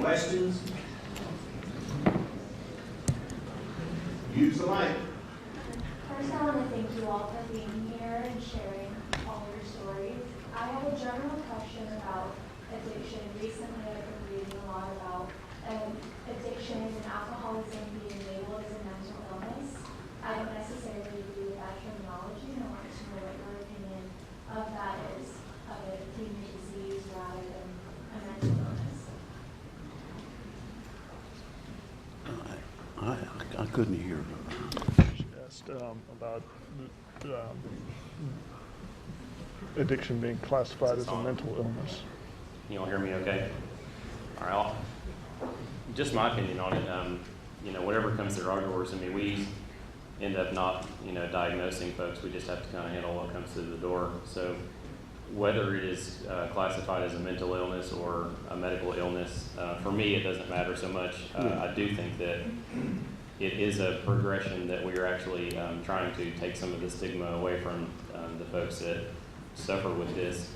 questions? Use the mic. First, I want to thank you all for being here and sharing all your stories. I have a general question about addiction. Recently, I've been reading a lot about addiction and alcoholism being labeled as a mental illness. I don't necessarily agree with that terminology, and I want to know what your opinion of that is, of it being a disease rather than a mental illness. I couldn't hear her. She asked about addiction being classified as a mental illness. You all hear me okay? All right, just my opinion on it, whatever comes through our doors, I mean, we end up not, diagnosing folks. We just have to kind of handle what comes through the door. So whether it is classified as a mental illness or a medical illness, for me, it doesn't matter so much. I do think that it is a progression that we are actually trying to take some of the stigma away from the folks that suffer with this,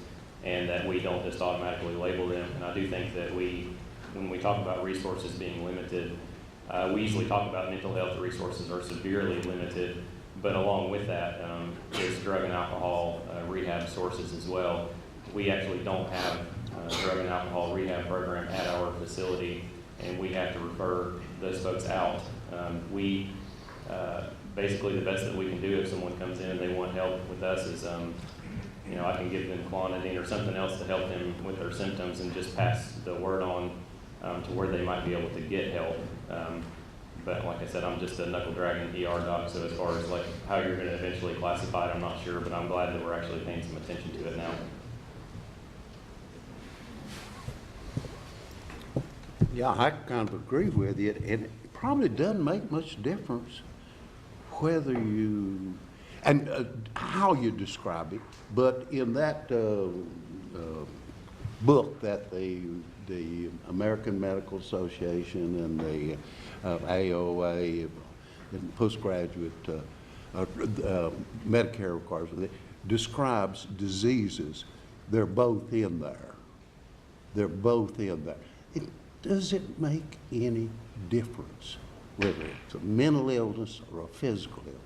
and that we don't just automatically label them. And I do think that when we talk about resources being limited, we usually talk about mental health resources are severely limited, but along with that is drug and alcohol rehab sources as well. We actually don't have a drug and alcohol rehab program at our facility, and we have to refer those folks out. Basically the best that we can do if someone comes in and they want help with us is I can give them clonidine or something else to help them with their symptoms and just pass the word on to where they might be able to get help. But like I said, I'm just a knuckle dragging ER doc, so as far as like how you're going to eventually classify it, I'm not sure, but I'm glad that we're actually paying some attention to it now. Yeah, I kind of agree with you, and it probably doesn't make much difference whether you, and how you describe it, but in that book that the American Medical Association and the AOA and postgraduate Medicare requirements describes diseases, they're both in there. They're both in there. Does it make any difference whether it's a mental illness or a physical illness?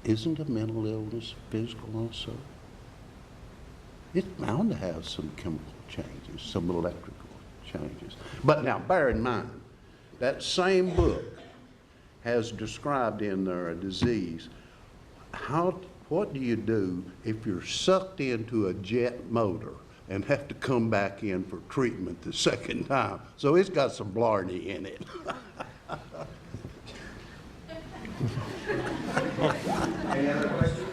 Isn't a mental illness physical also? It's bound to have some chemical changes, some electrical changes. But now, bear in mind, that same book has described in there a disease. What do you do if you're sucked into a jet motor and have to come back in for treatment the second time? So it's got some blarney in it. Any other questions?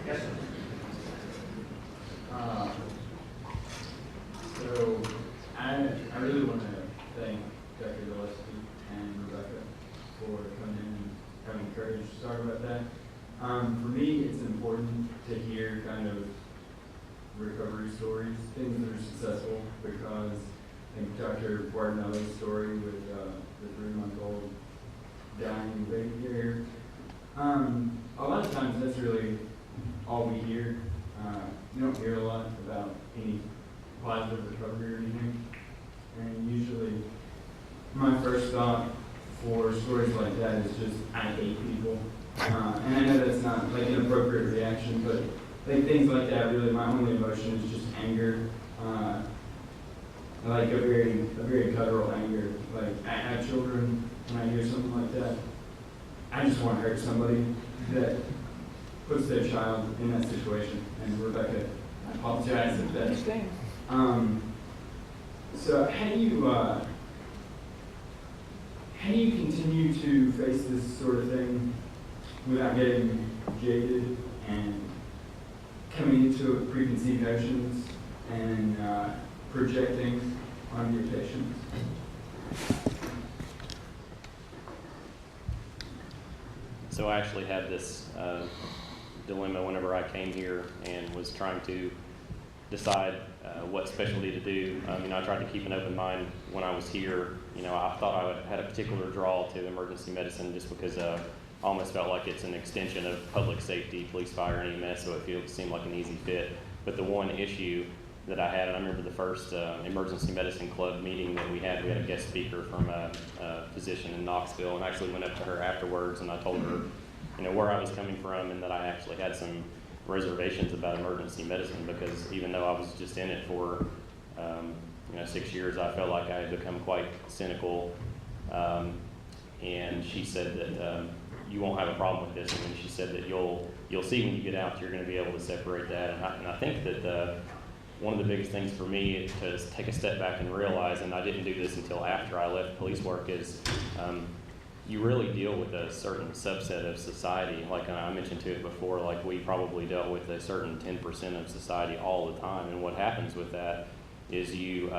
Yes, sir. So I really want to thank Dr. Gillespie and Rebecca for coming in and having the courage to talk about that. For me, it's important to hear kind of recovery stories, things that are successful, because I think Dr. Bardinelli's story with the 3-month-old dying baby carrier, a lot of times that's really all we hear. You don't hear a lot about any positive recovery or anything. And usually my first thought for stories like that is just, I hate people. And I know that's not like an appropriate reaction, but like things like that, really my only emotion is just anger. Like a very guttural anger. Like I have children, when I hear something like that, I just want to hurt somebody that puts their child in that situation. And Rebecca, I apologize if that. So how do you continue to face this sort of thing without getting jaded and coming into it with preconceived notions and projecting on your patients? So I actually had this dilemma whenever I came here and was trying to decide what specialty to do. I tried to keep an open mind when I was here. I thought I had a particular draw to emergency medicine just because I almost felt like it's an extension of public safety, police, fire, and EMS, so it seemed like an easy fit. But the one issue that I had. And I remember the first emergency medicine club meeting that we had a guest speaker from a physician in Knoxville, and I actually went up to her afterwards and I told her, you know, where I was coming from and that I actually had some reservations about emergency medicine, because even though I was just in it for 6 years, I felt like I had become quite cynical. And she said that you won't have a problem with this, and then she said that you'll see when you get out, you're going to be able to separate that. And I think that one of the biggest things for me is to take a step back and realize, and I didn't do this until after I left police work, is you really deal with a certain subset of society. Like I mentioned to it before, like we probably dealt with a certain 10% of society all the time. And what happens with that is you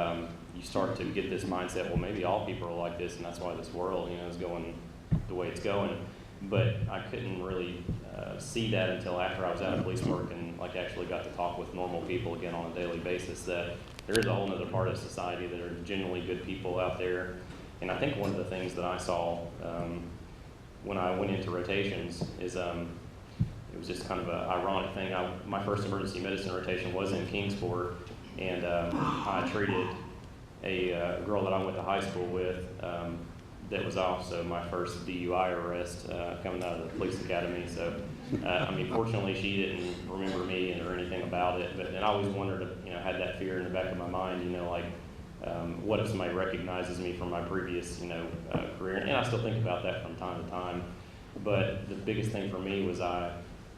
start to get this mindset, well, maybe all people are like this, and that's why this world, is going the way it's going. But I couldn't really see that until after I was out of police work and like actually got to talk with normal people again on a daily basis, that there is a whole other part of society that are genuinely good people out there. And I think one of the things that I saw when I went into rotations is it was just kind of an ironic thing. My first emergency medicine rotation was in Kingsport, and I treated a girl that I went to high school with that was also my first DUI arrest coming out of the police academy. So, fortunately she didn't remember me or anything about it, but then I always wondered, had that fear in the back of my mind, what if somebody recognizes me from my previous, career? And I still think about that from time to time. But the biggest thing for me was I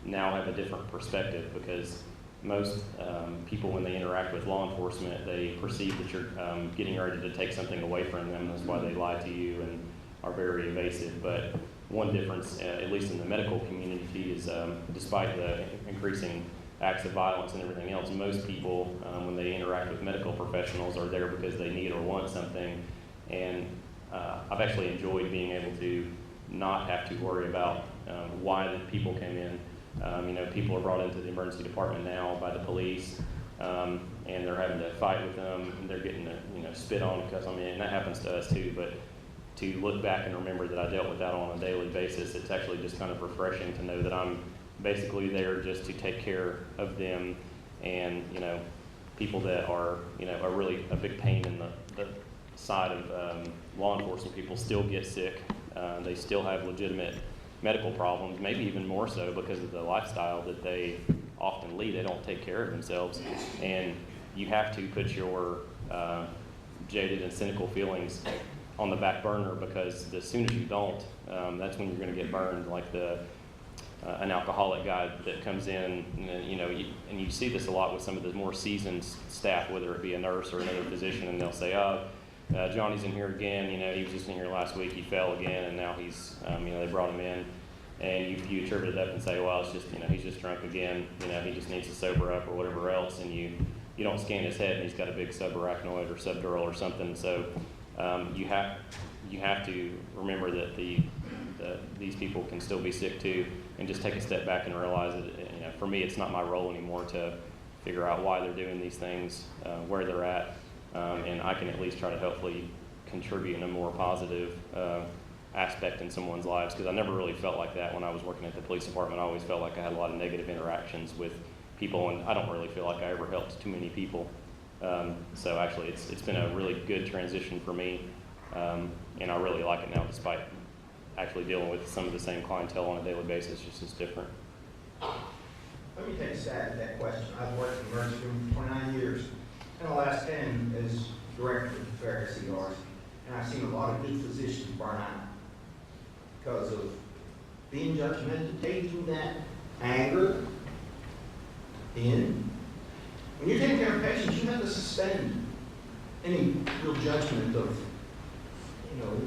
now have a different perspective, because most people, when they interact with law enforcement, they perceive that you're getting ready to take something away from them. That's why they lie to you and are very evasive. But one difference, at least in the medical community, is despite the increasing acts of violence and everything else, most people, when they interact with medical professionals, are there because they need or want something. And I've actually enjoyed being able to not have to worry about why the people came in. People are brought into the emergency department now by the police, and they're having to fight with them, and they're getting spit on because, and that happens to us too. But to look back and remember that I dealt with that on a daily basis, it's actually just kind of refreshing to know that I'm basically there just to take care of them. And people that are are really a big pain in the side of law enforcement. People still get sick. They still have legitimate medical problems, maybe even more so because of the lifestyle that they often lead. They don't take care of themselves, and you have to put your jaded and cynical feelings on the back burner, because as soon as you don't, that's when you're going to get burned. Like an alcoholic guy that comes in, and you see this a lot with some of the more seasoned staff, whether it be a nurse or another physician, and they'll say, Johnny's in here again, he was just in here last week, he fell again, and now he's, they brought him in, and you attribute it up and say, well, it's just, he's just drunk again, he just needs to sober up or whatever else, and you don't scan his head and he's got a big subarachnoid or subdural or something. So you have to remember that these people can still be sick too, and just take a step back and realize that, for me, it's not my role anymore to figure out why they're doing these things, where they're at. And I can at least try to hopefully contribute in a more positive aspect in someone's lives, because I never really felt like that when I was working at the police department. I always felt like I had a lot of negative interactions with people, and I don't really feel like I ever helped too many people. So actually it's been a really good transition for me, and I really like it now, despite actually dealing with some of the same clientele on a daily basis, just as different. Let me take a stab at that question. I've worked in the emergency room for 29 years. In the last 10 as director of various ERs, and I've seen a lot of good physicians burn out because of being judgmental, taking that anger in. When you're taking care of patients, you have to suspend any real judgment of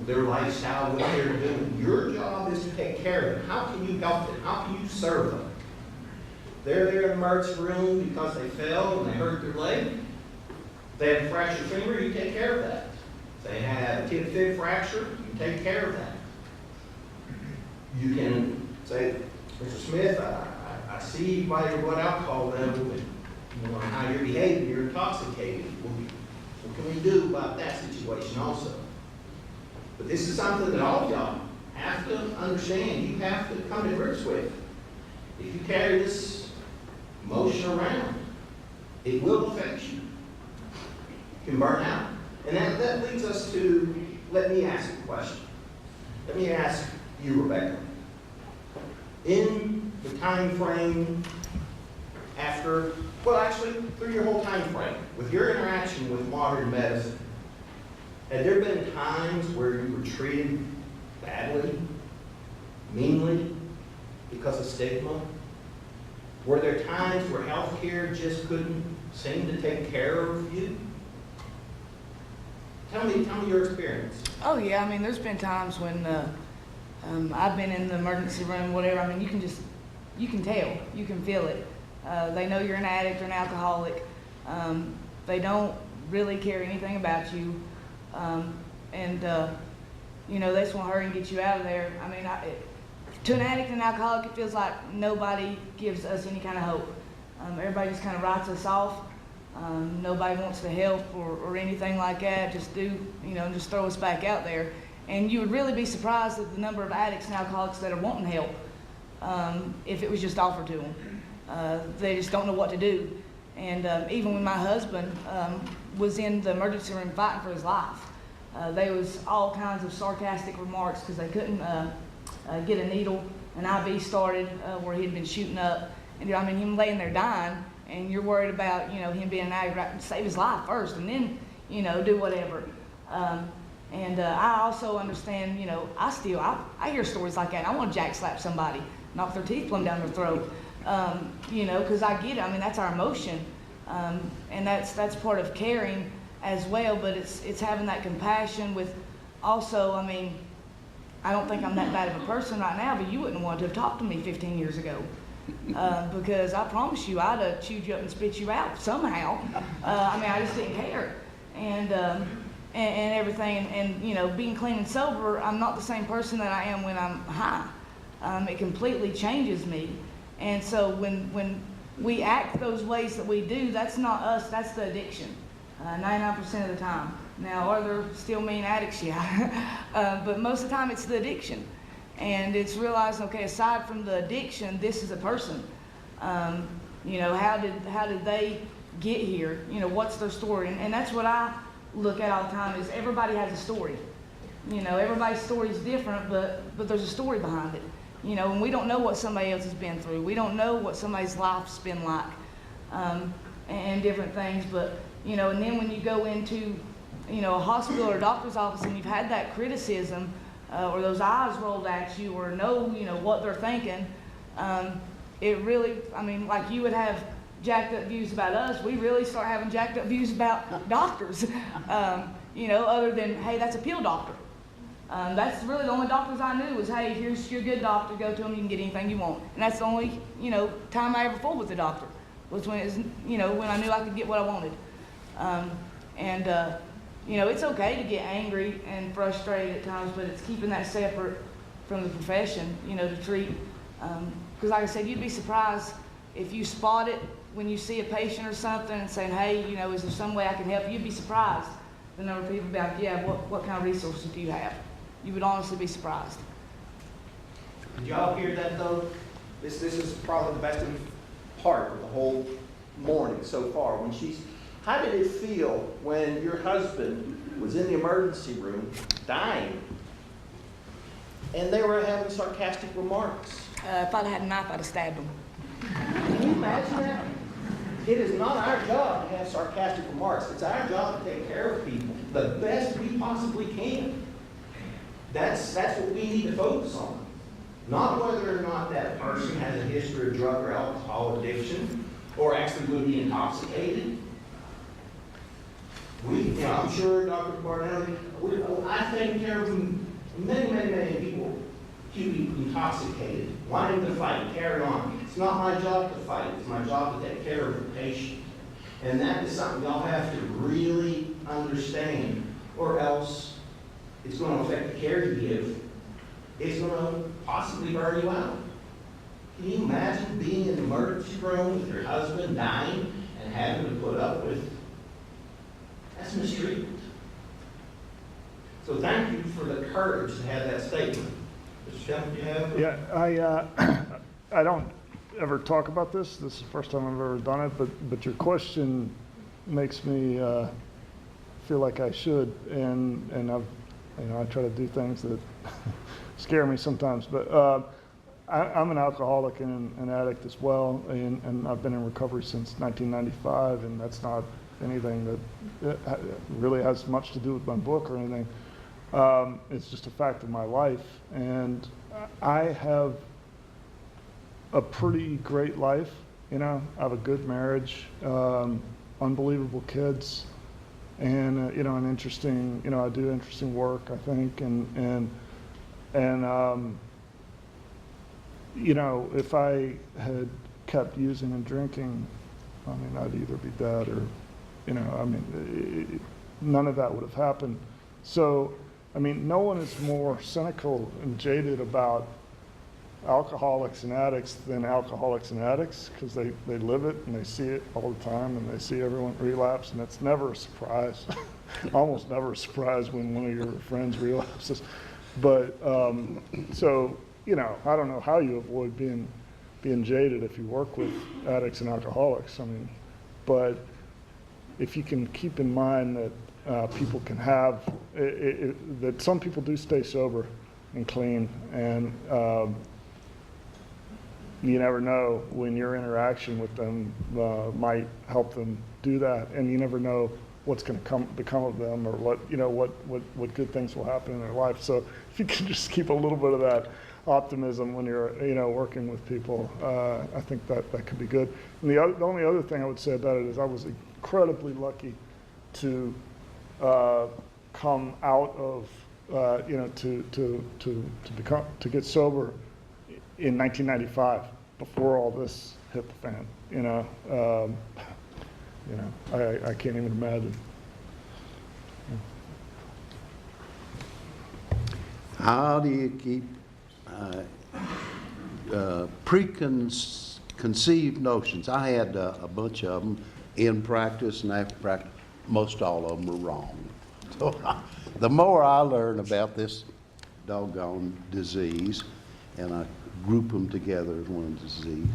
their lifestyle, what they're doing. Your job is to take care of them. How can you help them? How can you serve them? They're there in the emergency room because they fell and they hurt their leg. If they have a fractured finger, you take care of that. If they have a tib fib fracture, you take care of that. You can say, Mr. Smith, I see by your blood alcohol level and how you're behaving, you're intoxicated. What can we do about that situation also? But this is something that all of y'all have to understand. You have to come to grips with. If you carry this emotion around, it will affect you. can burn out. And that leads us to, let me ask a question. Let me ask you, Rebecca. In the time frame after, well, actually, through your whole time frame, with your interaction with modern medicine, had there been times where you were treated badly, meanly, because of stigma? Were there times where healthcare just couldn't seem to take care of you? Tell me your experience. Oh yeah, I mean, there's been times when I've been in the emergency room, whatever. I mean, you can tell, you can feel it. They know you're an addict or an alcoholic. They don't really care anything about you, you know, they just want to hurry and get you out of there. I mean, to an addict and alcoholic, it feels like nobody gives us any kind of hope. Everybody just kind of writes us off. Nobody wants to help or anything like that. Just do, you know, just throw us back out there. And you would really be surprised at the number of addicts and alcoholics that are wanting help if it was just offered to them. They just don't know what to do. And even when my husband was in the emergency room fighting for his life, there was all kinds of sarcastic remarks because they couldn't get a needle. An IV started where he'd been shooting up. And I mean, him laying there dying, and you're worried about, you know, him being an addict, right, save his life first, and then, you know, do whatever. I also understand, you know, I hear stories like that. I want to jack slap somebody, knock their teeth plumb down their throat, you know, because I get it. I mean, that's our emotion, and that's part of caring as well. But it's having that compassion with also. I mean, I don't think I'm that bad of a person right now, but you wouldn't want to have talked to me 15 years ago. Because I promise you, I'd have chewed you up and spit you out somehow. I mean, I just didn't care, and everything, and you know, being clean and sober, I'm not the same person that I am when I'm high. It completely changes me, and so when we act those ways that we do, that's not us, that's the addiction, 99% of the time. Now, are there still mean addicts? Yeah, but most of the time it's the addiction. And it's realizing, okay, aside from the addiction, this is a person. You know, how did they get here? You know, what's their story? And that's what I look at all the time is everybody has a story. You know, everybody's story is different, but there's a story behind it. You know, and we don't know what somebody else has been through. We don't know what somebody's life's been like, and different things. But, you know, and then when you go into, you know, a hospital or a doctor's office and you've had that criticism, or those eyes rolled at you, or know, you know, what they're thinking, it really, I mean, like you would have jacked up views about us, we really start having jacked up views about doctors, you know, other than, hey, that's a pill doctor. That's really the only doctors I knew was, hey, here's your good doctor, go to him, you can get anything you want. And that's the only, you know, time I ever fooled with the doctor, was when it was, you know, when I knew I could get what I wanted. You know, it's okay to get angry and frustrated at times, but it's keeping that separate from the profession, you know, to treat. Because like I said, you'd be surprised if you spot it when you see a patient or something and saying, hey, you know, is there some way I can help you? You'd be surprised the number of people be like, yeah, what kind of resources do you have? You would honestly be surprised. Did y'all hear that though? This is probably the best part of the whole morning so far. How did it feel when your husband was in the emergency room dying and they were having sarcastic remarks? If I'd had a knife, I'd have stabbed him. Can you imagine that? It is not our job to have sarcastic remarks. It's our job to take care of people the best we possibly can. That's what we need to focus on. Not whether or not that person has a history of drug or alcohol addiction or actually would be intoxicated. I'm sure Dr. Bardinelli, I've taken care of many people who be intoxicated, wanting to fight, carry on. It's not my job to fight, it's my job to take care of the patient. And that is something y'all have to really understand, or else it's going to affect the care you give. It's going to possibly burn you out. Can you imagine being in the emergency room with your husband dying and having to put up with? That's mistreatment. So thank you for the courage to have that statement. Mr. Kemp, do you have? Yeah, I don't ever talk about this. This is the first time I've ever done it, but your question makes me feel like I should, and I try to do things that scare me sometimes. But I'm an alcoholic and an addict as well, and I've been in recovery since 1995, and that's not anything that really has much to do with my book or anything. It's just a fact of my life, and I have a pretty great life. I have a good marriage, unbelievable kids, and an interesting. I do interesting work, I think, and if I had kept using and drinking, I'd either be dead or, none of that would have happened. So, no one is more cynical and jaded about alcoholics and addicts than alcoholics and addicts, because they live it and they see it all the time, and they see everyone relapse, and it's never a surprise. Almost never a surprise when one of your friends relapses. But so I don't know how you avoid being jaded if you work with addicts and alcoholics. But if you can keep in mind that people can have that some people do stay sober and clean, and you never know when your interaction with them might help them do that, and you never know what's going to become of them, or what good things will happen in their life. So if you can just keep a little bit of that optimism when you're working with people, I think that could be good. And the only other thing I would say about it is I was incredibly lucky to come out of to get sober in 1995, before all this hit the fan. I can't even imagine. How do you keep preconceived notions? I had a bunch of them in practice and after practice. Most all of them were wrong. So the more I learn about this doggone disease, and I group them together as one disease,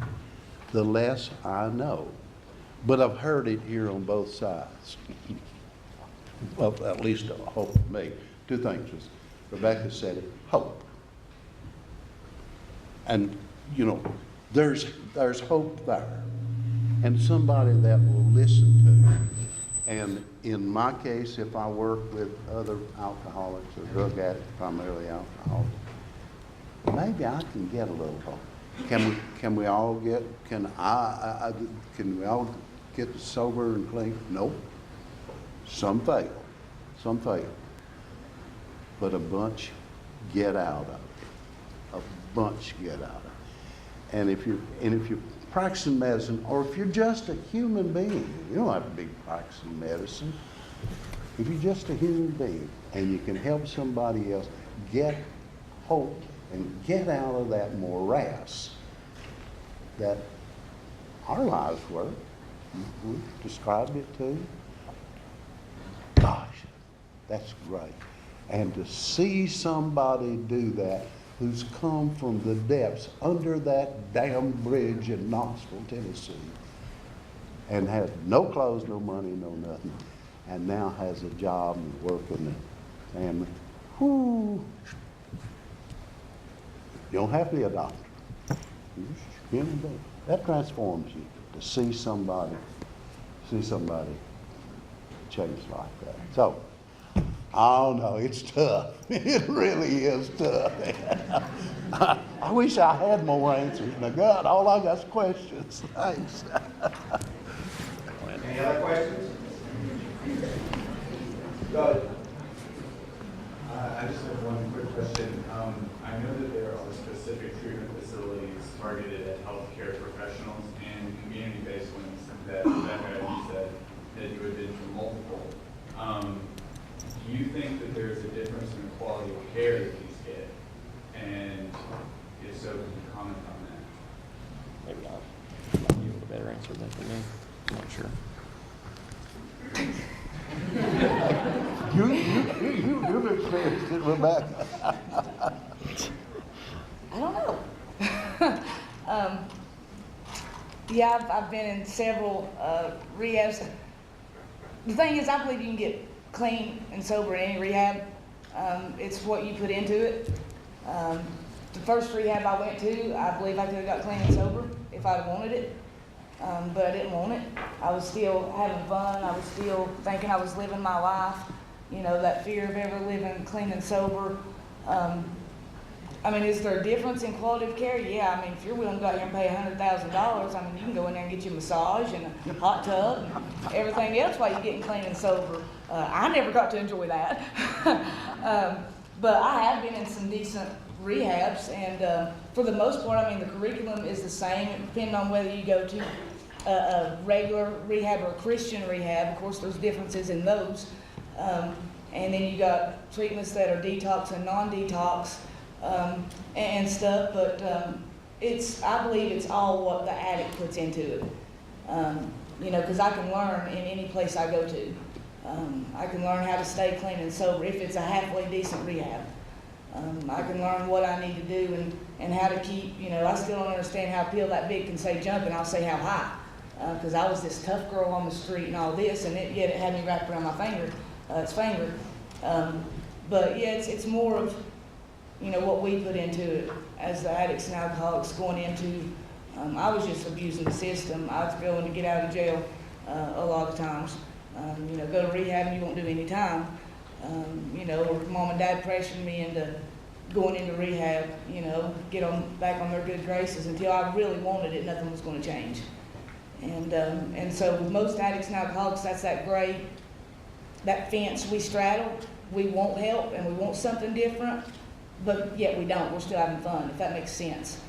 the less I know. But I've heard it here on both sides. Well, at least I hope for me. Two things. Rebecca said it, hope. And, there's hope there. And somebody that will listen to you. And in my case, if I work with other alcoholics or drug addicts, primarily alcoholics, maybe I can get a little hope. Can we all get sober and clean? Nope. Some fail. But a bunch get out of it. A bunch get out of it. And if you're practicing medicine, or if you're just a human being, you don't have to be practicing medicine. If you're just a human being and you can help somebody else get hope and get out of that morass that our lives were, we described it to you. Gosh, that's great. And to see somebody do that who's come from the depths under that damn bridge in Knoxville, Tennessee, and had no clothes, no money, no nothing, and now has a job and working and family. Whoo! You don't have to be a doctor. You're just a human being. That transforms you to see somebody change like that. So, oh no, it's tough. It really is tough. I wish I had more answers. Now, God, all I got is questions. Thanks. Any other questions? Go ahead. I just have one quick question. I know that there are specific treatment facilities targeted at healthcare professionals and community-based ones that Rebecca, you said that you had been to multiple. Do you think that there's a difference in the quality of care that these get? And if so, can you comment on that? Maybe not. You have a better answer than for me. I'm not sure. You've experienced it, Rebecca. I don't know. I've been in several rehabs. The thing is, I believe you can get clean and sober in any rehab. It's what you put into it. The first rehab I went to, I believe I could have got clean and sober if I'd wanted it, but I didn't want it. I was still having fun. I was still thinking I was living my life. You know, that fear of ever living clean and sober. I mean, is there a difference in quality of care? Yeah, I mean, if you're willing to go out here and pay $100,000, I mean, you can go in there and get you a massage and a hot tub and everything else while you're getting clean and sober. I never got to enjoy that. But I have been in some decent rehabs, and for the most part, I mean, the curriculum is the same, depending on whether you go to a regular rehab or a Christian rehab. Of course, there's differences in those. And then you got treatments that are detox and non-detox. And stuff, but I believe it's all what the addict puts into it. You know, because I can learn in any place I go to. I can learn how to stay clean and sober if it's a halfway decent rehab. I can learn what I need to do and how to keep, you know, I still don't understand how a pill that big can say jump and I'll say how high. Because I was this tough girl on the street and all this, and yet it had me wrapped around my finger, its finger. But yeah, it's more of, you know, what we put into it as the addicts and alcoholics going into. I was just abusing the system. I was going to get out of jail a lot of times. You know, go to rehab and you won't do any time. You know, or mom and dad pressured me into going into rehab, you know, get back on their good graces. Until I really wanted it, nothing was going to change. And so with most addicts and alcoholics, that's that gray, that fence we straddle. We want help and we want something different, but yet we don't. We're still having fun, if that makes sense.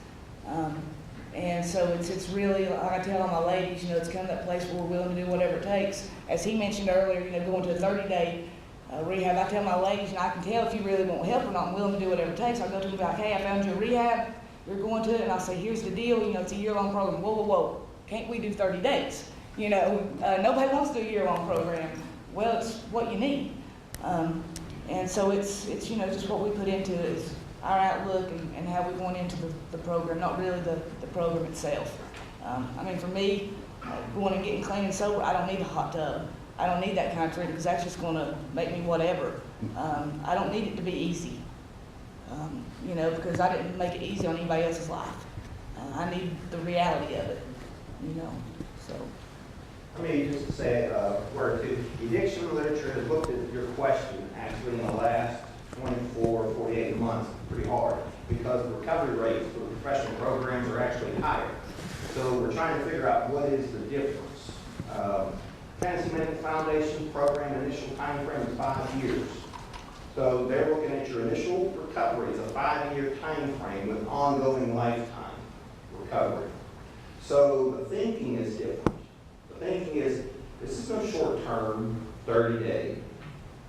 And so it's really, like I tell all my ladies, you know, it's come to that place where we're willing to do whatever it takes. As he mentioned earlier, you know, going to a 30-day rehab, I tell my ladies, and I can tell if you really want help or not, I'm willing to do whatever it takes. I'll go to them and be like, hey, I found you a rehab, you're going to it, and I'll say, here's the deal, you know, it's a year-long program. Whoa, whoa, whoa, can't we do 30 days? You know, nobody wants to do a year-long program. Well, it's what you need. And so it's you know, just what we put into it is our outlook and how we went into the program, not really the program itself. I mean, for me, going and getting clean and sober, I don't need a hot tub. I don't need that kind of treatment because that's just going to make me whatever. I don't need it to be easy, you know, because I didn't make it easy on anybody else's life. I need the reality of it, you know, so. I mean, just to say a word too, the addiction literature has looked at your question actually in the last 24, 48 months pretty hard because the recovery rates for the professional programs are actually higher. So we're trying to figure out what is the difference. Tennessee Medical Foundation program initial time frame is 5 years. So they're looking at your initial recovery as a 5-year time frame with ongoing lifetime recovery. So the thinking is different. The thinking is this is no short-term 30-day,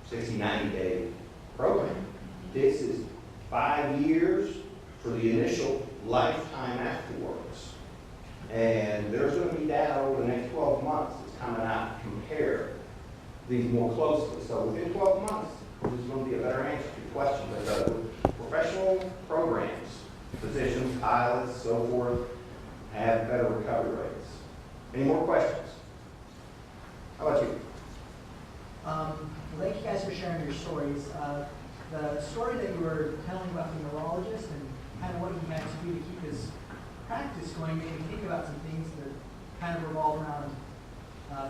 60, 90-day program. This is 5 years for the initial lifetime afterwards. And there's going to be data over the next 12 months that's coming out to compare these more closely. So within 12 months, there's going to be a better answer to your question. But professional programs, physicians, pilots, so forth, have better recovery rates. Any more questions? How about you? Thank you guys for sharing your stories. The story that you were telling about the neurologist and kind of what he had to do to keep his practice going made me think about some things that kind of revolve around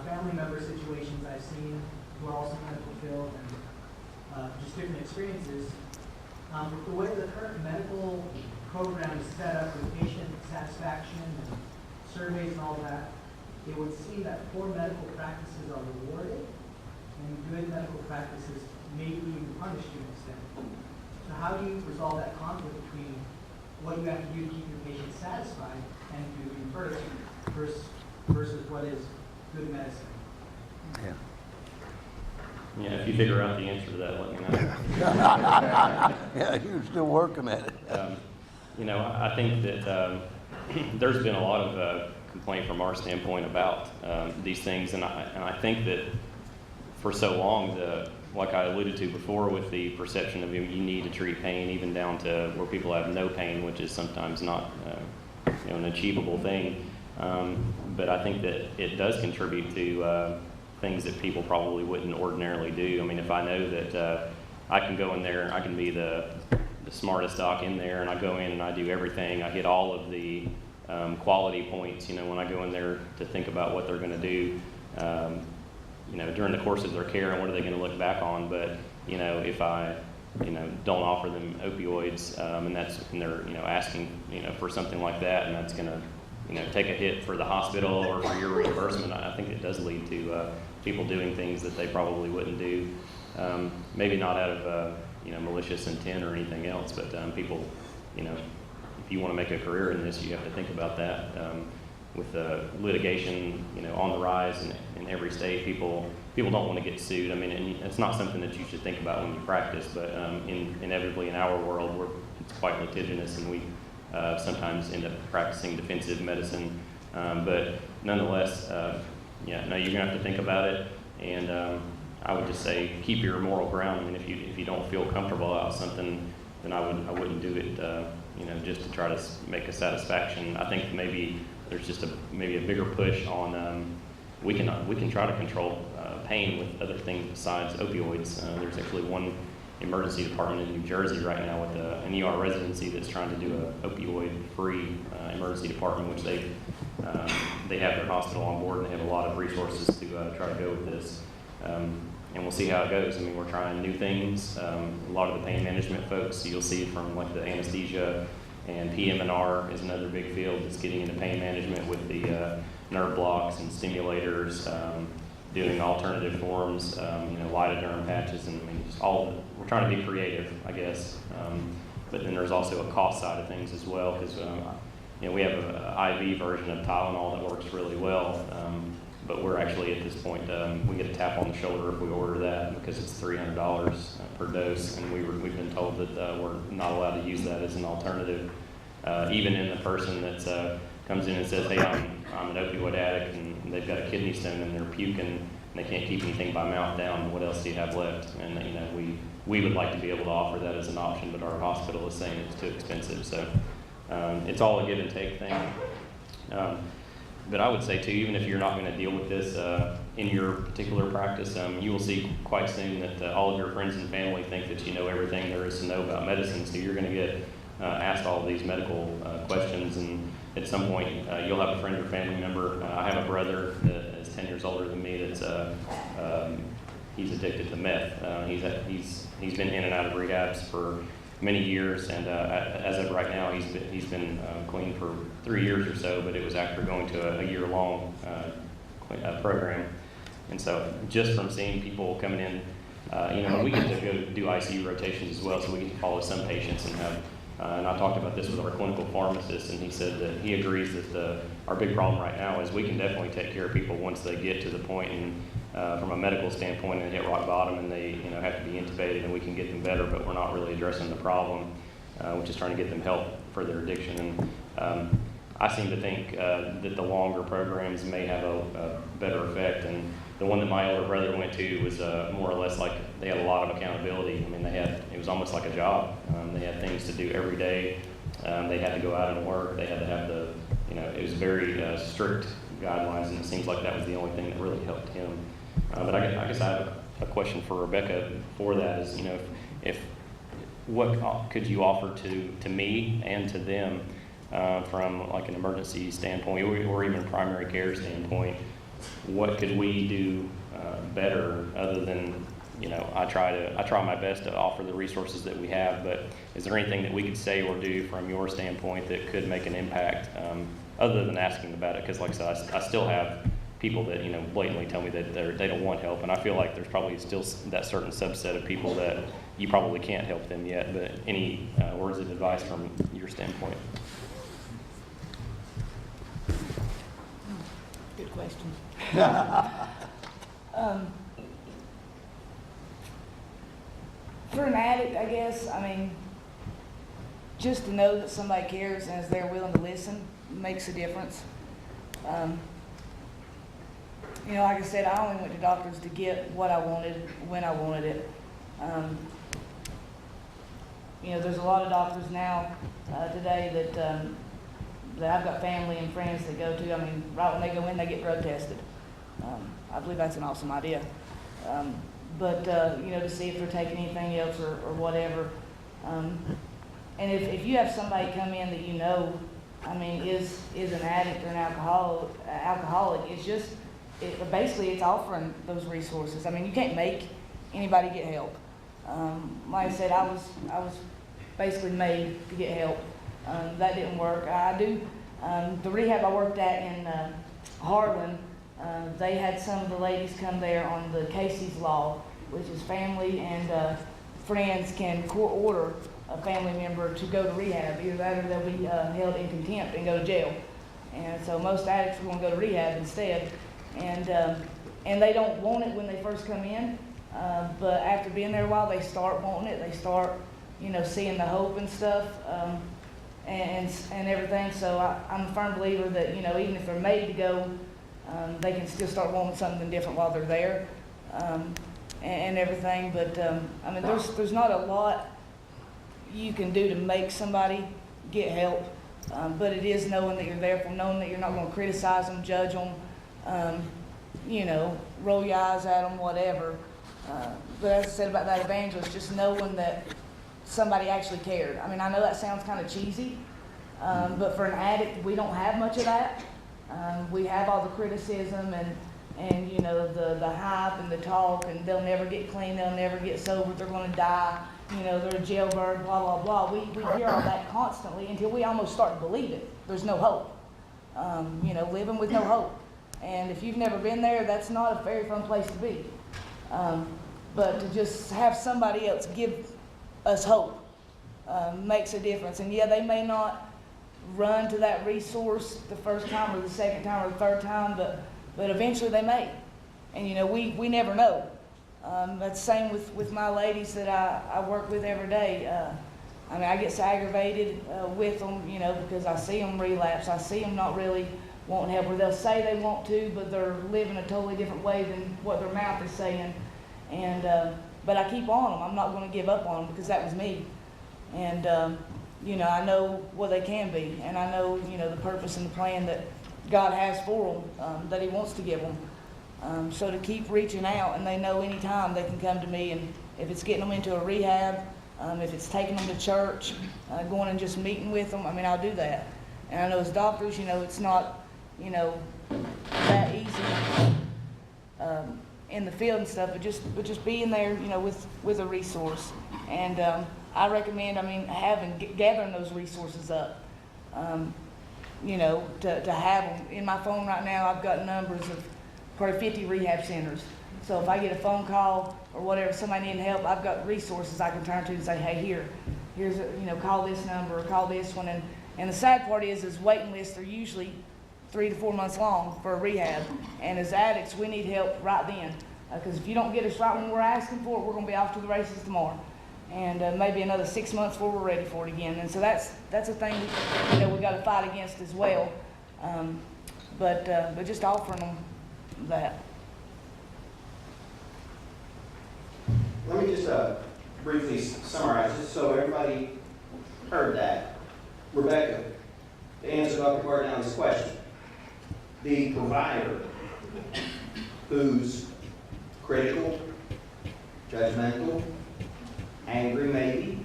family member situations I've seen who are also medical field and just different experiences. With the way the current medical program is set up with patient satisfaction and surveys and all that, it would seem that poor medical practices are rewarded and good medical practices may be even punished to an extent. So how do you resolve that conflict between what you have to do to keep your patient satisfied and do reimbursed versus what is good medicine? Yeah. Yeah, if you figure out the answer to that, let me know. Yeah, you're still working at it. You know, I think that there's been a lot of complaint from our standpoint about these things, and I think that for so long, like I alluded to before, with the perception of you need to treat pain, even down to where people have no pain, which is sometimes not an achievable thing. But I think that it does contribute to things that people probably wouldn't ordinarily do. I mean, if I know that I can go in there, I can be the smartest doc in there, and I go in and I do everything. I hit all of the quality points, you know, when I go in there to think about what they're going to do, you know, during the course of their care and what are they going to look back on. But, you know, if I, you know, don't offer them opioids, and they're, you know, asking, you know, for something like that, and that's going to, you know, take a hit for the hospital or for your reimbursement, I think it does lead to people doing things that they probably wouldn't do. Maybe not out of, you know, malicious intent or anything else, but people, you know, if you want to make a career in this, you have to think about that. With litigation, you know, on the rise in every state, people don't want to get sued. I mean, and it's not something that you should think about when you practice, but inevitably in our world, it's quite litigious, and we sometimes end up practicing defensive medicine. But nonetheless, yeah, no, you're gonna have to think about it, and I would just say keep your moral ground. I mean, if you don't feel comfortable about something, then I wouldn't do it. You know, just to try to make a satisfaction. I think maybe there's just maybe a bigger push on we can try to control pain with other things besides opioids. There's actually one emergency department in New Jersey right now with an ER residency that's trying to do a opioid-free emergency department, which they have their hospital on board, and they have a lot of resources to try to go with this. And we'll see how it goes. I mean, we're trying new things. A lot of the pain management folks, you'll see from like the anesthesia, and PM&R is another big field that's getting into pain management with the nerve blocks and stimulators, doing alternative forms, you know, lidoderm patches, and I mean, just we're trying to be creative, I guess. But then there's also a cost side of things as well, because you know, we have an IV version of Tylenol that works really well. But we're actually at this point, we get a tap on the shoulder if we order that, because it's $300 per dose, and we've been told that we're not allowed to use that as an alternative. Even in the person that comes in and says, hey, I'm an opioid addict, and they've got a kidney stone and they're puking, and they can't keep anything by mouth down, what else do you have left? And you know, we would like to be able to offer that as an option, but our hospital is saying it's too expensive. So it's all a give and take thing. But I would say too, even if you're not going to deal with this in your particular practice, you will see quite soon that all of your friends and family think that you know everything there is to know about medicine. So you're going to get asked all of these medical questions, and at some point you'll have a friend or family member. I have a brother that is 10 years older than me that's he's addicted to meth. He's been in and out of rehabs for many years, and as of right now, he's been clean for 3 years or so. But it was after going to a year-long program, and so just from seeing people coming in, you know, we get to go do ICU rotations as well, so we get to follow some patients and have. And I talked about this with our clinical pharmacist, and he said that he agrees that our big problem right now is we can definitely take care of people once they get to the point, and from a medical standpoint, and hit rock bottom, and they, you know, have to be intubated, and we can get them better, but we're not really addressing the problem, which is trying to get them help for their addiction. And I seem to think that the longer programs may have a better effect. And the one that my older brother went to was more or less like they had a lot of accountability. I mean, it was almost like a job. They had things to do every day. They had to go out and work. They had to have it was very strict guidelines, and it seems like that was the only thing that really helped him. But I guess I have a question for Rebecca for that is, you know, if what could you offer to me and to them from like an emergency standpoint or even primary care standpoint? What could we do better other than, you know, I try my best to offer the resources that we have, but is there anything that we could say or do from your standpoint that could make an impact other than asking about it? Because like I said, I still have people that, you know, blatantly tell me that they don't want help, and I feel like there's probably still that certain subset of people that you probably can't help them yet. But any words of advice from your standpoint? Good question. For an addict, I guess, I mean, just to know that somebody cares and is there willing to listen makes a difference. You know, like I said, I only went to doctors to get what I wanted when I wanted it. You know, there's a lot of doctors now today that I've got family and friends that go to. I mean, right when they go in, they get drug tested. I believe that's an awesome idea. But you know, to see if they're taking anything else or whatever. And if you have somebody come in that you know, I mean, is an addict or an alcoholic, it's just, basically it's offering those resources. I mean, you can't make anybody get help. Like I said, I was basically made to get help. That didn't work. I do, the rehab I worked at in Harlan, they had some of the ladies come there on the Casey's Law, which is family and friends can court order a family member to go to rehab. Either that or they'll be held in contempt and go to jail. And so most addicts are going to go to rehab instead. And they don't want it when they first come in, but after being there a while, they start wanting it. They start, you know, seeing the hope and stuff, and everything. So I'm a firm believer that, you know, even if they're made to go, they can still start wanting something different while they're there, and everything. But I mean, there's not a lot you can do to make somebody get help, but it is knowing that you're there for them, knowing that you're not going to criticize them, judge them, you know, roll your eyes at them, whatever. But as I said about that evangelist, just knowing that somebody actually cared. I mean, I know that sounds kind of cheesy, but for an addict, we don't have much of that. We have all the criticism and you know, the hype and the talk, and they'll never get clean, they'll never get sober, they're going to die, you know, they're a jailbird, blah, blah, blah. We hear all that constantly until we almost start to believe it. There's no hope. You know, living with no hope. And if you've never been there, that's not a very fun place to be. But to just have somebody else give us hope makes a difference. And yeah, they may not run to that resource the first time or the second time or the third time, but eventually they may. And you know, we never know. That's the same with my ladies that I work with every day. I mean, I get so aggravated with them, you know, because I see them relapse. I see them not really wanting help, or they'll say they want to, but they're living a totally different way than what their mouth is saying. And but I keep on them. I'm not going to give up on them because that was me. And you know, I know what they can be, and I know, you know, the purpose and the plan that God has for them, that He wants to give them. So to keep reaching out, and they know anytime they can come to me, and if it's getting them into a rehab, if it's taking them to church, going and just meeting with them, I mean, I'll do that. And I know as doctors, you know, it's not, you know, that easy in the field and stuff, but just being there, you know, with a resource. And I recommend, I mean, gathering those resources up, you know, to have them. In my phone right now, I've got numbers of probably 50 rehab centers. So if I get a phone call or whatever, somebody needing help, I've got resources I can turn to and say, hey, here's a, you know, call this number or call this one. And the sad part is waiting lists are usually 3 to 4 months long for a rehab. And as addicts, we need help right then. Because if you don't get us right when we're asking for it, we're going to be off to the races tomorrow. And maybe another 6 months before we're ready for it again. And so that's a thing, you know, we've got to fight against as well. But just offering them that. Let me just briefly summarize, just so everybody heard that. Rebecca, to answer Dr. Bardinelli's question, the provider who's critical, judgmental, angry maybe,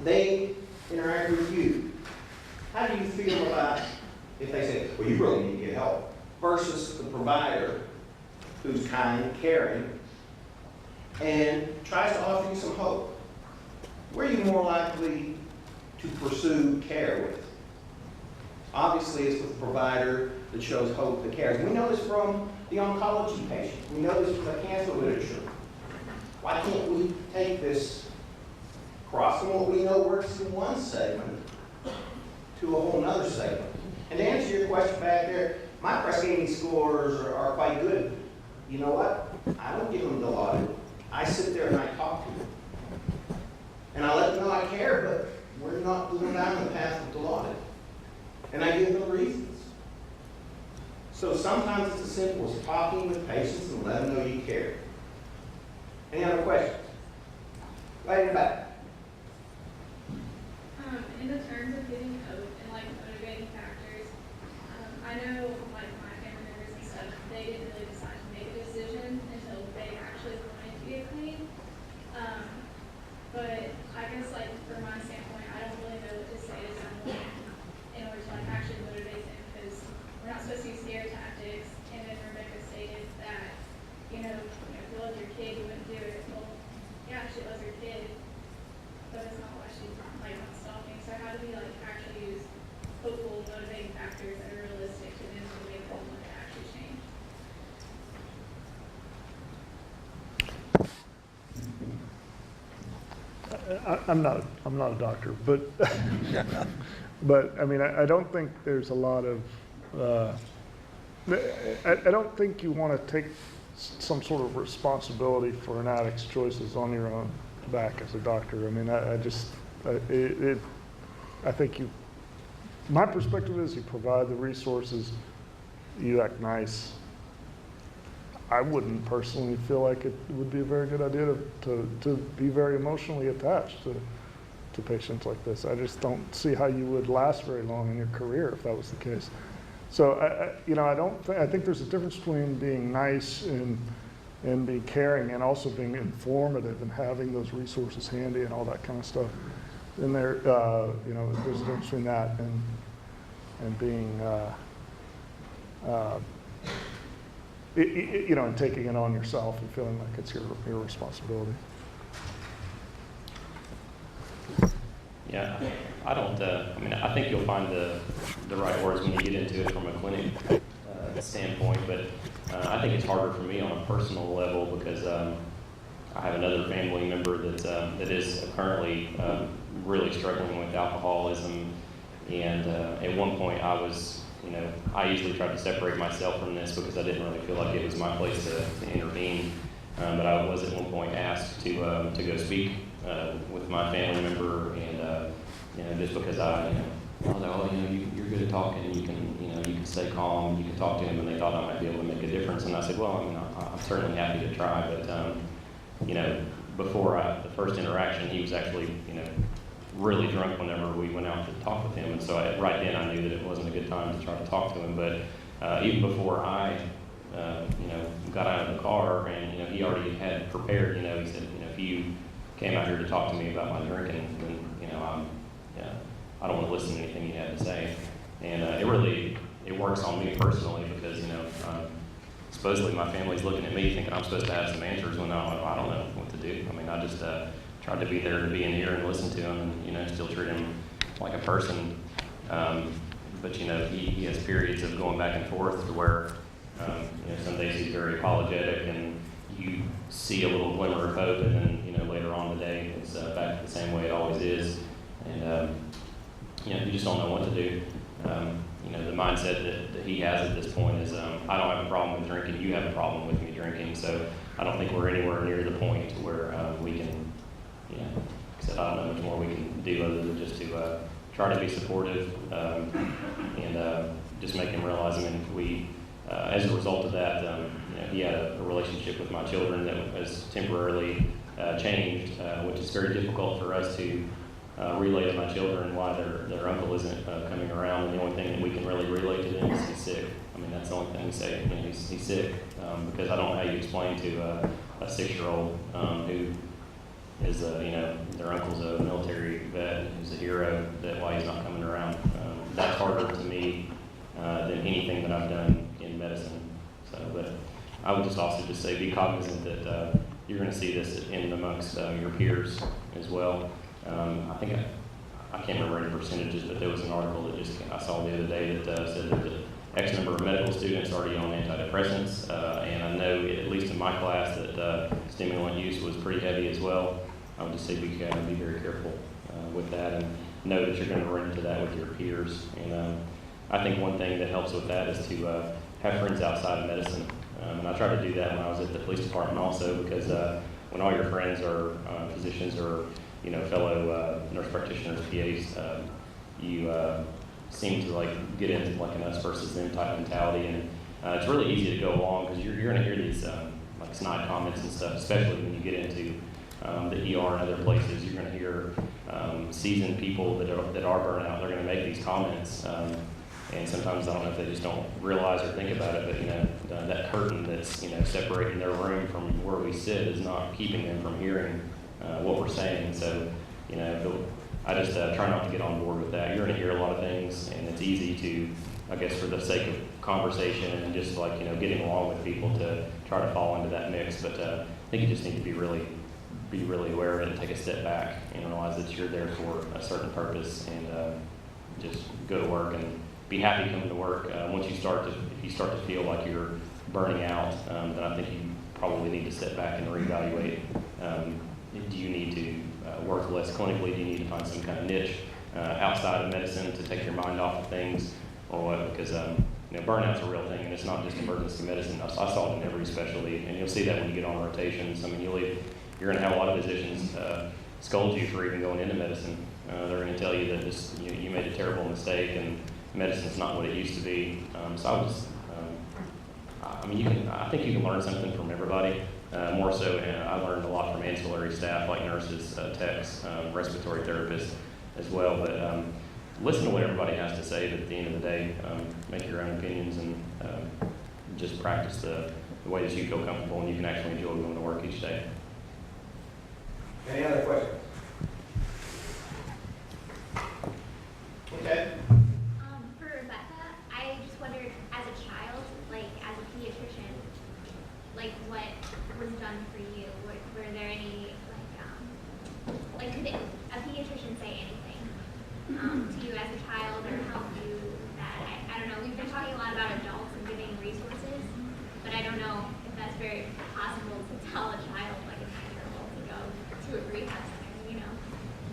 they interact with you. How do you feel about if they say, well, you really need to get help, versus the provider who's kind, caring, and tries to offer you some hope? Where are you more likely to pursue care with? Obviously, it's with the provider that shows hope, that cares. We know this from the oncology patient. We know this from the cancer literature. Why can't we take this, crossing what we know works in one segment to a whole nother segment? And to answer your question back there, my Prescani scores are quite good. You know what? I don't give them Dilaudid. I sit there and I talk to them. And I let them know I care, but we're not going down the path of Dilaudid. And I give them reasons. So sometimes it's as simple as talking with patients and letting them know you care. Any other questions? Right in the back. In the terms of getting hope and like motivating factors, I know like my family members and factors that are realistic to them to make them want to actually change? I'm not a doctor, but, but, I mean, I don't think there's a lot of, I don't think you want to take some sort of responsibility for an addict's choices on your own back as a doctor. I mean, I think my perspective is you provide the resources, you act nice. I wouldn't personally feel like it would be a very good idea to be very emotionally attached to patients like this. I just don't see how you would last very long in your career if that was the case. So I think there's a difference between being nice and being caring and also being informative and having those resources handy and all that kind of stuff. And there's a difference between that and being and taking it on yourself and feeling like it's your responsibility. Yeah, I don't, I think you'll find the right words when you get into it from a clinic standpoint, but I think it's harder for me on a personal level because I have another family member that is currently really struggling with alcoholism, and at one point I was, I usually tried to separate myself from this because I didn't really feel like it was my place to intervene, but I was at one point asked to go speak with my family member, and just because I was like, oh, you're good at talking, you can stay calm, you can talk to him, and they thought I might be able to make a difference, and I said, well, I'm certainly happy to try, but before the first interaction, he was actually, really drunk whenever we went out to talk with him, and so right then I knew that it wasn't a good time to try to talk to him, but even before I, got out of the car, and, he already had prepared, he said, if you came out here to talk to me about my drinking, then, I don't want to listen to anything you have to say, and it works on me personally because, supposedly my family's looking at me thinking I'm supposed to have some answers when I don't know what to do. I mean, I just tried to be there to be in ear and listen to him and, still treat him like a person. But, he has periods of going back and forth to where, some days he's very apologetic and you see a little glimmer of hope, and then, later on today it's back to the same way it always is. And, you just don't know what to do. The mindset that he has at this point is, I don't have a problem with drinking, you have a problem with me drinking, so I don't think we're anywhere near the point where we can, I don't know much more we can do other than just to try to be supportive and just make him realize, we, as a result of that, he had a relationship with my children that has temporarily changed, which is very difficult for us to relay to my children why their uncle isn't coming around, and the only thing that we can really relay to them is he's sick. That's the only thing we say, he's sick, because I don't know how you explain to a 6-year-old who is, their uncle's a military vet, who's a hero, that why he's not coming around. That's harder to me than anything that I've done in medicine. So, but I would just also just say be cognizant that you're going to see this in amongst your peers as well. I think I can't remember any percentages, but there was an article that I saw the other day that said that the X number of medical students already on antidepressants, and I know at least in my class that stimulant use was pretty heavy as well. I would just say be very careful with that, and know that you're going to run into that with your peers. And I think one thing that helps with that is to have friends outside of medicine. And I tried to do that when I was at the police department also, because when all your friends are physicians or fellow nurse practitioners, PAs, you seem to get into an us versus them type mentality, and it's really easy to go along because you're going to hear these snide comments and stuff, especially when you get into the ER and other places. You're going to hear seasoned people that are burnt out. They're going to make these comments, and sometimes I don't know if they just don't realize or think about it, but that curtain that's separating their room from where we sit is not keeping them from hearing what we're saying. So, I just try not to get on board with that. You're going to hear a lot of things, and it's easy to, I guess, for the sake of conversation and just getting along with people, to try to fall into that mix. But I think you just need to be really aware of it and take a step back and realize that you're there for a certain purpose, and just go to work and be happy coming to work. Once you start to, if you start to feel like you're burning out, then I think you probably need to step back and reevaluate. Do you need to work less clinically? Do you need to find some kind of niche outside of medicine to take your mind off of things, or what? Because burnout's a real thing, and it's not just emergency medicine. I saw it in every specialty, and you'll see that when you get on rotations. I mean, you're going to have a lot of physicians scold you for even going into medicine. They're going to tell you that you made a terrible mistake, and medicine's not what it used to be. I think you can learn something from everybody. More so, I learned a lot from ancillary staff like nurses, techs, respiratory therapists as well. But listen to what everybody has to say, but at the end of the day, make your own opinions and just practice the way that you feel comfortable and you can actually enjoy going to work each day. Any other questions? Okay. For Rebecca, I just wondered, as a child, like as a pediatrician, like what was done for you? Were there any like could a pediatrician say anything to you as a child or help you that I don't know. We've been talking a lot about adults and giving resources, but I don't know if that's very possible to tell a child like a 9-year-old to go to a rehab center,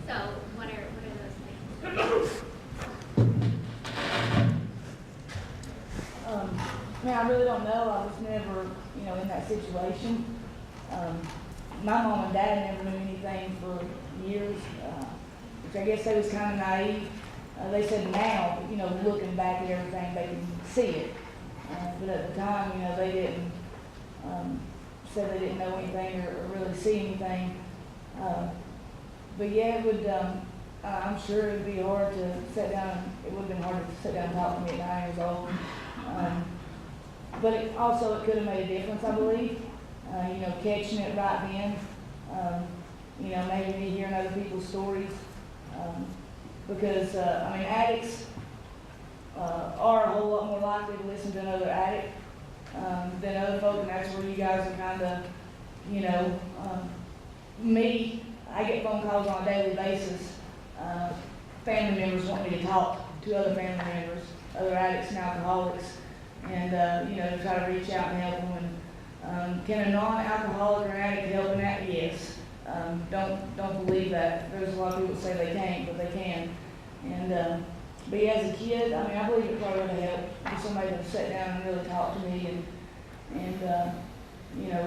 So what are those things? I really don't know. I was never, in that situation. My mom and dad never knew anything for years, which I guess they was kind of naive. They said now, looking back at everything, they can see it. But at the time, they didn't, said they didn't know anything or really see anything. But yeah, it would, I'm sure it would be hard to sit down, it would have been hard to sit down and talk to me at 9 years old. But it could have made a difference, I believe. Catching it right then. Maybe me hearing other people's stories. Because, addicts are a whole lot more likely to listen to another addict than other folk, and that's where you guys are kind of, me, I get phone calls on a daily basis. Family members want me to talk to other family members, other addicts and alcoholics, and to try to reach out and help them. And can a non-alcoholic or addict help in that? Yes. Don't believe that. There's a lot of people that say they can't, but they can. And but yeah, as a kid, I believe it probably would have helped for somebody to sit down and really talk to me and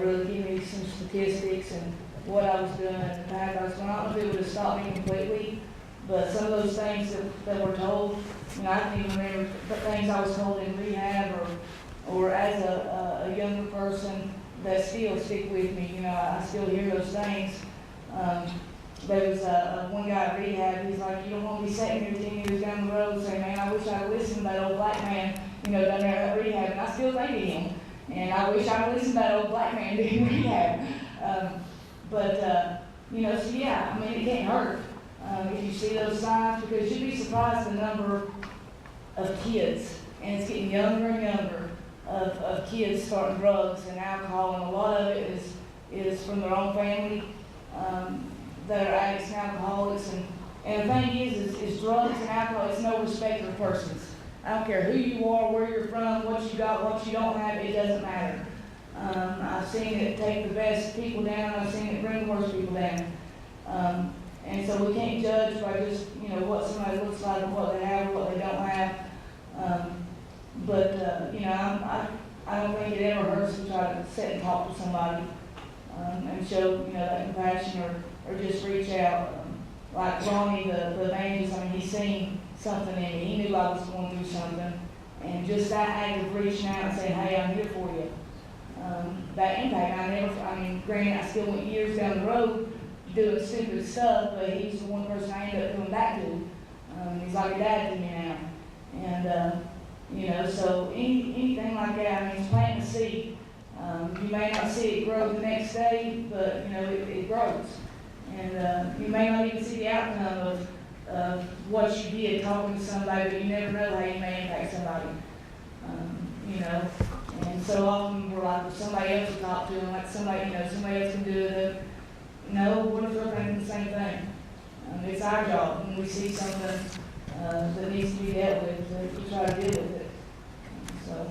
really give me some statistics and what I was doing and the path I was going. I don't know if it would have stopped me completely, but some of those things that were told, I can even remember the things I was told in rehab or as a younger person that still stick with me. I still hear those things. There was one guy at rehab, he's like, you don't want to be sitting here 10 years down the road saying, man, I wish I'd listened to that old black man, down there at rehab, and I still think of him. And I wish I'd listened to that old black man doing rehab. So yeah, it can't hurt if you see those signs, because you'd be surprised the number of kids, and it's getting younger and younger, of kids starting drugs and alcohol, and a lot of it is from their own family that are addicts and alcoholics. And the thing is drugs and alcohol, it's no respect of persons. I don't care who you are, where you're from, what you got, what you don't have, it doesn't matter. I've seen it take the best people down, I've seen it bring the worst people down. And so we can't judge by just, what somebody looks like or what they have or what they don't have. I don't think it ever hurts to try to sit and talk to somebody and show, that compassion or just reach out. Like Ronnie, the evangelist, he's seen something in me. He knew I was going through something. And just that act of reaching out and saying, hey, I'm here for you. That impact, granted, I still went years down the road doing stupid stuff, but he was the one person I ended up coming back to. He's like a dad to me now. And, so anything like that, it's planting a seed. You may not see it grow the next day, but, it grows. And you may not even see the outcome of what you did talking to somebody, but you never know how you may impact somebody. And so often we're like, if somebody else will talk to them, like somebody else can do it. No, what if they're thinking the same thing? It's our job when we see something that needs to be dealt with, to try to deal with it. So,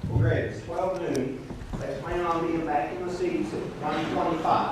Well, great, it's 12 noon. Let's plan on being back in the seats at 1:25.